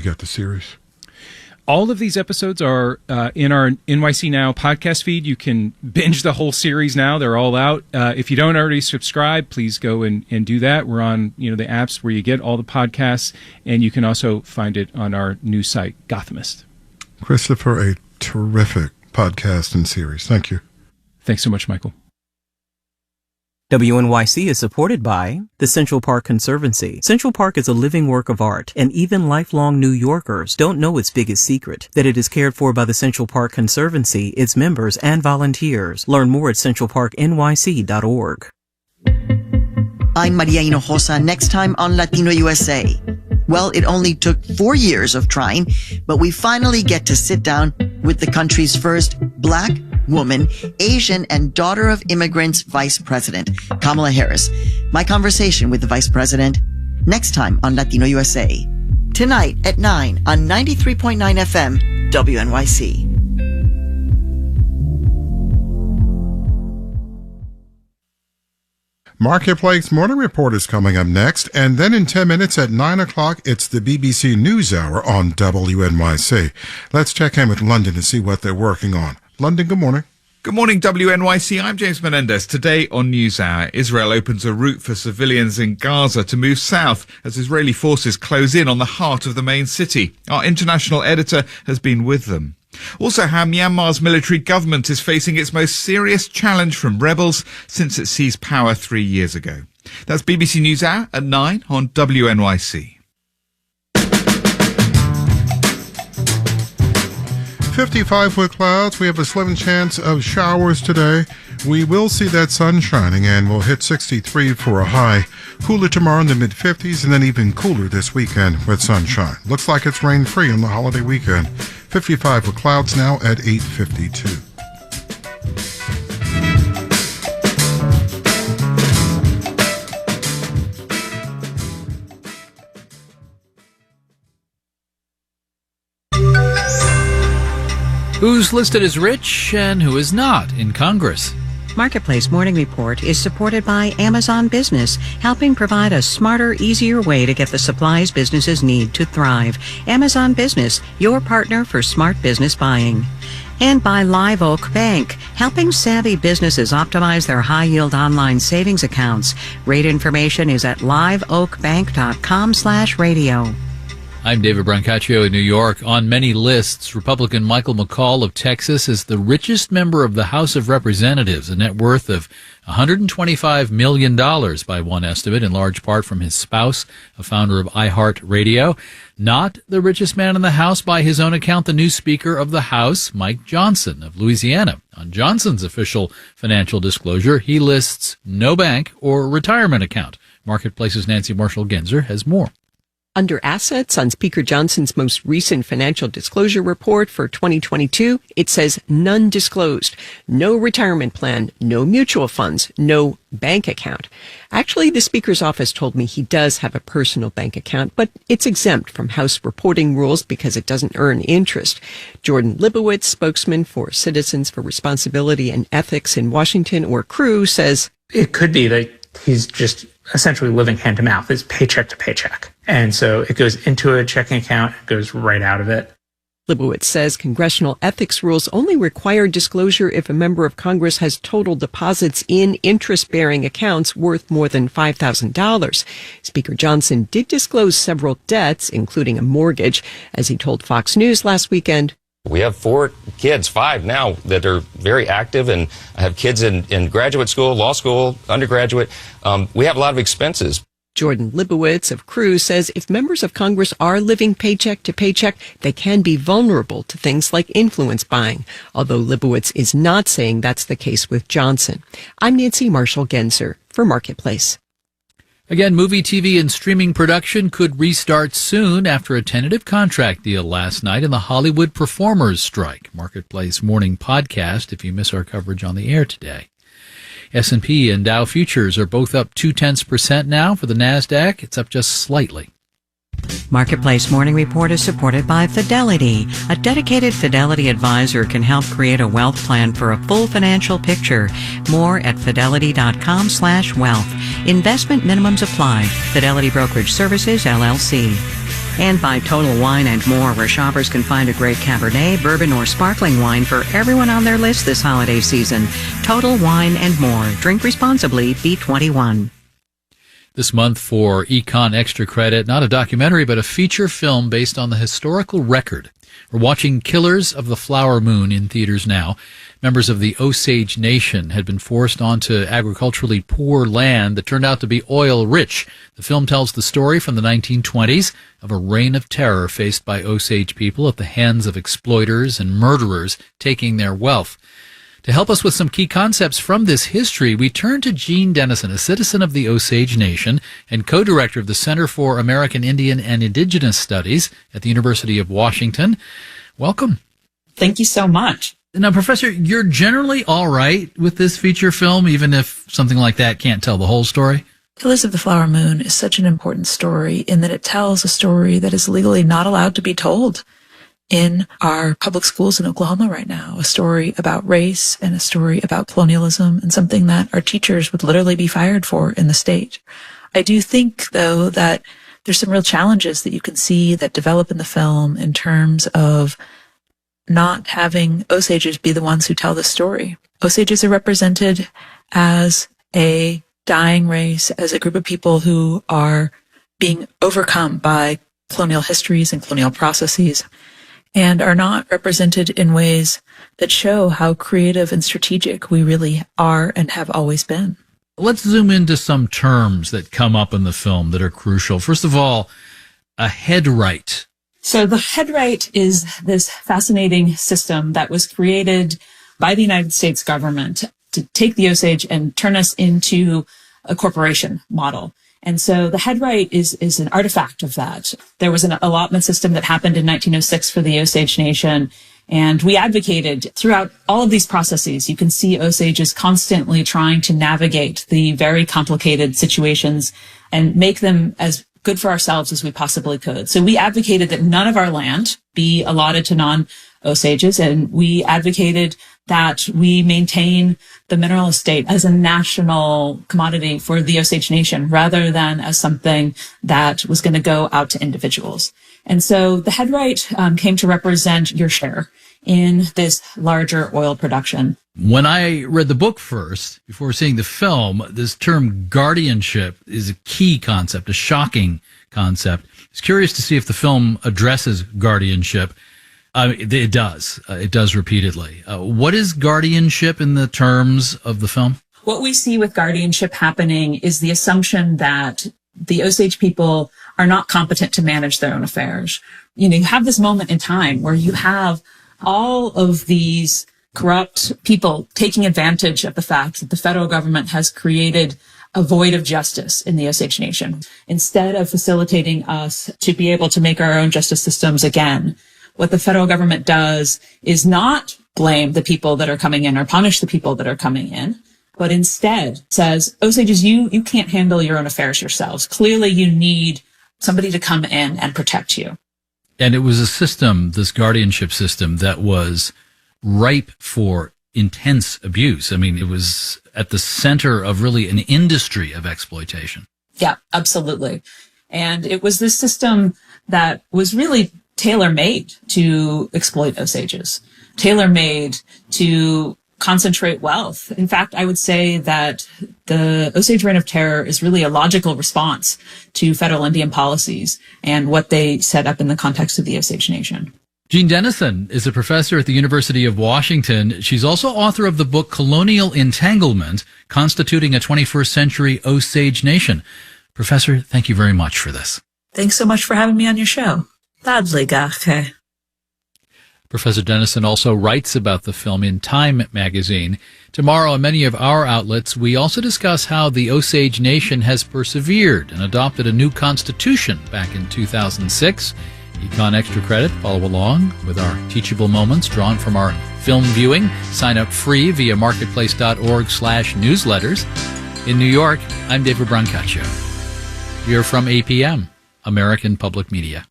You got the series. All of these episodes are in our NYC Now podcast feed. You can binge the whole series now. They're all out. If you don't already subscribe, please go and do that. We're on the apps where you get all the podcasts, and you can also find it on our new site, Gothamist. Christopher, a terrific podcast and series. Thank you. Thanks so much, Michael. WNYC is supported by the Central Park Conservancy. Central Park is a living work of art, and even lifelong New Yorkers don't know its biggest secret, that it is cared for by the Central Park Conservancy, its members, and volunteers. Learn more at centralparknyc.org. I'm Maria Hinojosa. Next time on Latino USA. Well, it only took 4 years of trying, but we finally get to sit down with the country's first Black woman, Asian, and daughter of immigrants vice president, Kamala Harris. My conversation with the vice president next time on Latino USA. Tonight at 9 on 93.9 FM, WNYC. Marketplace Morning Report is coming up next, and then in 10 minutes at 9 o'clock, it's the BBC NewsHour on WNYC. Let's check in with London to see what they're working on. London, good morning. Good morning, WNYC. I'm James Menendez. Today on NewsHour, Israel opens a route for civilians in Gaza to move south as Israeli forces close in on the heart of the main city. Our international editor has been with them. Also, how Myanmar's military government is facing its most serious challenge from rebels since it seized power 3 years ago. That's BBC NewsHour at 9 on WNYC. 55 with clouds. We have a slim chance of showers today. We will see that sun shining, and we'll hit 63 for a high. Cooler tomorrow in the mid-50s, and then even cooler this weekend with sunshine. Looks like it's rain-free on the holiday weekend. 55 with clouds now at 8:52. Who's listed as rich and who is not in Congress? Marketplace Morning Report is supported by Amazon Business, helping provide a smarter, easier way to get the supplies businesses need to thrive. Amazon Business, your partner for smart business buying. And by Live Oak Bank, helping savvy businesses optimize their high-yield online savings accounts. Rate information is at liveoakbank.com/radio. I'm David Brancaccio in New York. On many lists, Republican Michael McCaul of Texas is the richest member of the House of Representatives, a net worth of $125 million by one estimate, in large part from his spouse, a founder of iHeartRadio. Not the richest man in the House by his own account, the new Speaker of the House, Mike Johnson of Louisiana. On Johnson's official financial disclosure, he lists no bank or retirement account. Marketplace's Nancy Marshall-Genzer has more. Under assets on Speaker Johnson's most recent financial disclosure report for 2022, it says none disclosed, no retirement plan, no mutual funds, no bank account. Actually, the Speaker's office told me he does have a personal bank account, but it's exempt from House reporting rules because it doesn't earn interest. Jordan Libowitz, spokesman for Citizens for Responsibility and Ethics in Washington, or CREW, says it could be that he's just essentially living hand to mouth. It's paycheck to paycheck. And so it goes into a checking account, it goes right out of it. Libowitz says congressional ethics rules only require disclosure if a member of Congress has total deposits in interest-bearing accounts worth more than $5,000. Speaker Johnson did disclose several debts, including a mortgage, as he told Fox News last weekend. We have 4 kids, 5 now, that are very active, and I have kids in graduate school, law school, undergraduate. We have a lot of expenses. Jordan Libowitz of CREW says if members of Congress are living paycheck to paycheck, they can be vulnerable to things like influence buying, although Libowitz is not saying that's the case with Johnson. I'm Nancy Marshall-Genzer for Marketplace. Again, movie, TV, and streaming production could restart soon after a tentative contract deal last night in the Hollywood Performers strike. Marketplace Morning Podcast if you miss our coverage on the air today. S&P and Dow futures are both up 0.2% now. For the NASDAQ, it's up just slightly. Marketplace Morning Report is supported by Fidelity. A dedicated Fidelity advisor can help create a wealth plan for a full financial picture. More at fidelity.com/wealth. Investment minimums apply. Fidelity Brokerage Services, LLC. And by Total Wine and More, where shoppers can find a great Cabernet, bourbon, or sparkling wine for everyone on their list this holiday season. Total Wine and More. Drink responsibly. Be 21. This month for Econ Extra Credit, not a documentary, but a feature film based on the historical record. We're watching Killers of the Flower Moon in theaters now. Members of the Osage Nation had been forced onto agriculturally poor land that turned out to be oil-rich. The film tells the story from the 1920s of a reign of terror faced by Osage people at the hands of exploiters and murderers taking their wealth. To help us with some key concepts from this history, we turn to Jean Dennison, a citizen of the Osage Nation and co-director of the Center for American Indian and Indigenous Studies at the University of Washington. Welcome. Thank you so much. Now, Professor, you're generally all right with this feature film, even if something like that can't tell the whole story? Killers of the Flower Moon is such an important story in that it tells a story that is legally not allowed to be told in our public schools in Oklahoma right now, a story about race and a story about colonialism and something that our teachers would literally be fired for in the state. I do think, though, that there's some real challenges that you can see that develop in the film in terms of not having Osages be the ones who tell the story. Osages are represented as a dying race, as a group of people who are being overcome by colonial histories and colonial processes, and are not represented in ways that show how creative and strategic we really are and have always been. Let's zoom into some terms that come up in the film that are crucial. First of all, a headright. So the headright is this fascinating system that was created by the United States government to take the Osage and turn us into a corporation model. And so the headright is an artifact of that. There was an allotment system that happened in 1906 for the Osage Nation, and we advocated throughout all of these processes. You can see Osages constantly trying to navigate the very complicated situations and make them as good for ourselves as we possibly could. So we advocated that none of our land be allotted to non-Osages, and we advocated that we maintain the mineral estate as a national commodity for the Osage Nation rather than as something that was going to go out to individuals. And so the headright came to represent your share in this larger oil production. When I read the book first, before seeing the film, this term guardianship is a key concept, a shocking concept. I was curious to see if the film addresses guardianship. It does. It does repeatedly. What is guardianship in the terms of the film? What we see with guardianship happening is the assumption that the Osage people are not competent to manage their own affairs. You have this moment in time where you have all of these corrupt people taking advantage of the fact that the federal government has created a void of justice in the Osage Nation. Instead of facilitating us to be able to make our own justice systems again, what the federal government does is not blame the people that are coming in or punish the people that are coming in, but instead says, Osages, you can't handle your own affairs yourselves. Clearly, you need somebody to come in and protect you. And it was a system, this guardianship system, that was ripe for intense abuse. I mean, it was at the center of really an industry of exploitation. Yeah, absolutely. And it was this system that was really tailor-made to exploit Osages, tailor-made to concentrate wealth. In fact, I would say that the Osage Reign of Terror is really a logical response to federal Indian policies and what they set up in the context of the Osage Nation. Jean Dennison is a professor at the University of Washington. She's also author of the book Colonial Entanglement, Constituting a 21st Century Osage Nation. Professor, thank you very much for this. Thanks so much for having me on your show. Professor Dennison also writes about the film in Time magazine. Tomorrow on many of our outlets, we also discuss how the Osage Nation has persevered and adopted a new constitution back in 2006. Econ Extra Credit, follow along with our teachable moments drawn from our film viewing. Sign up free via marketplace.org/newsletters. In New York, I'm David Brancaccio. You're from APM, American Public Media.